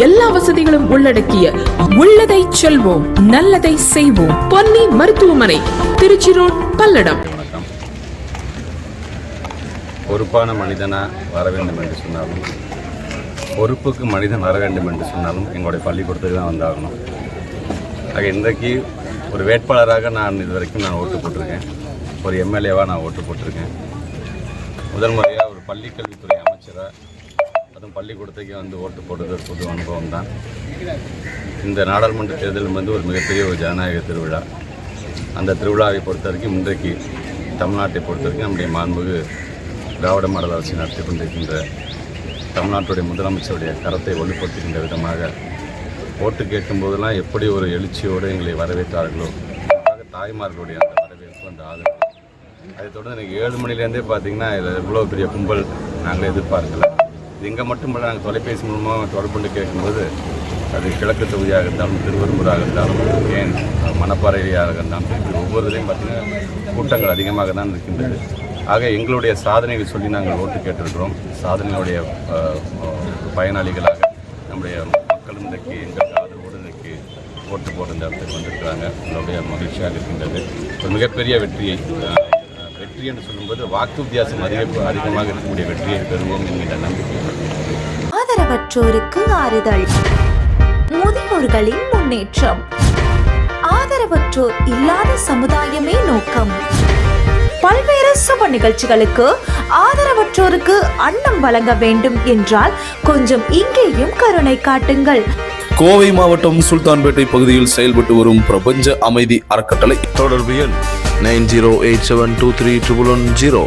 எல்லா வசதிகளும் உள்ளடக்கிய உள்ளதை செல்வோம் நல்லதை செய்வோம் பொன்னி மருத்துவமனை, திருச்சி ரோட், பல்லடம். பொறுப்பான மனிதனா வர வேண்டும் என்று சொன்னாலும், பொறுப்புக்கு மனிதன் வர வேண்டும் என்று சொன்னாலும் எங்களுடைய பள்ளிக்கூடத்துக்கு தான் வந்தாகணும். ஆக இன்றைக்கு ஒரு வேட்பாளராக நான் இதுவரைக்கும் ஓட்டு போட்டிருக்கேன். ஒரு எம்எல்ஏவாக நான் ஓட்டு போட்டிருக்கேன். முதல் முறையாக ஒரு பள்ளிக்கல்வித்துறை அமைச்சராக, அதுவும் பள்ளிக்கூடத்துக்கு ஓட்டு போடுறது ஒரு புது அனுபவம் தான். இந்த நாடாளுமன்ற தேர்தல் ஒரு மிகப்பெரிய ஒரு ஜனநாயக திருவிழா. அந்த திருவிழாவை பொறுத்த வரைக்கும் இன்றைக்கு தமிழ்நாட்டை பொறுத்த வரைக்கும் நம்முடைய மாண்புமிகு திராவிட மாடல் அரசு நடத்தி கொண்டிருக்கின்ற தமிழ்நாட்டுடைய முதலமைச்சருடைய கரத்தை வலுப்படுத்துகின்ற விதமாக ஓட்டு கேட்கும்போதெல்லாம் எப்படி ஒரு எழுச்சியோடு எங்களை வரவேற்றார்களோ, தாய்மார்களுடைய அந்த வரவேற்பு, அந்த ஆதரவு. அதை தொடர்ந்து எனக்கு 7 மணிலேருந்தே பார்த்திங்கன்னா இதில் இவ்வளோ பெரிய கும்பல் நாங்கள் எதிர்பார்க்கல. இது இங்கே மட்டுமல்ல, நாங்கள் தொலைபேசி மூலமாக தொடர்பு கொண்டு கேட்கும்போது அது கிழக்கு தொகுதியாக இருந்தாலும், திருவெரும்பூராக இருந்தாலும், ஏன் மணப்பாறையாக இருந்தாலும் சரி, ஒவ்வொருவரையும் பார்த்திங்கன்னா கூட்டங்கள் அதிகமாக தான் இருக்கின்றது. ஆக எங்களுடைய சாதனைகள் சொல்லி நாங்கள் ஓட்டு கேட்டிருக்கிறோம். சாதனைகளுடைய பயனாளிகளாக நம்முடைய மக்களும் இன்றைக்கு எங்களுக்கு ஆதரவோடு இன்றைக்கு ஓட்டு போட்டு இந்த இடத்துக்கு வந்திருக்கிறாங்க. எங்களுடைய மகிழ்ச்சியாக இருக்கின்றது. ஒரு மிகப்பெரிய வெற்றி என்று சொல்லும்போது வாக்கு வித்தியாசம் அதிகமாக இருக்கக்கூடிய வெற்றியை பெறுவோம் என்கின்ற நம்பிக்கை. ஆதரவற்றோருக்கு ஆறுதல், முதியோர்களின் முன்னேற்றம், ஆதரவற்றோர் இல்லாத சமுதாயமே நோக்கம். பல்வேறு சுப நிகழ்ச்சிகளுக்கு ஆதரவற்றோருக்கு அன்னம் வழங்க வேண்டும் என்றால் கொஞ்சம் இங்கேயும் கருணை காட்டுங்கள். கோவை மாவட்டம் சுல்தான்பேட்டை பகுதியில் செயல்பட்டு வரும் பிரபஞ்ச அமைதி அறக்கட்டளை. தொடர்பு எண் 9087231110.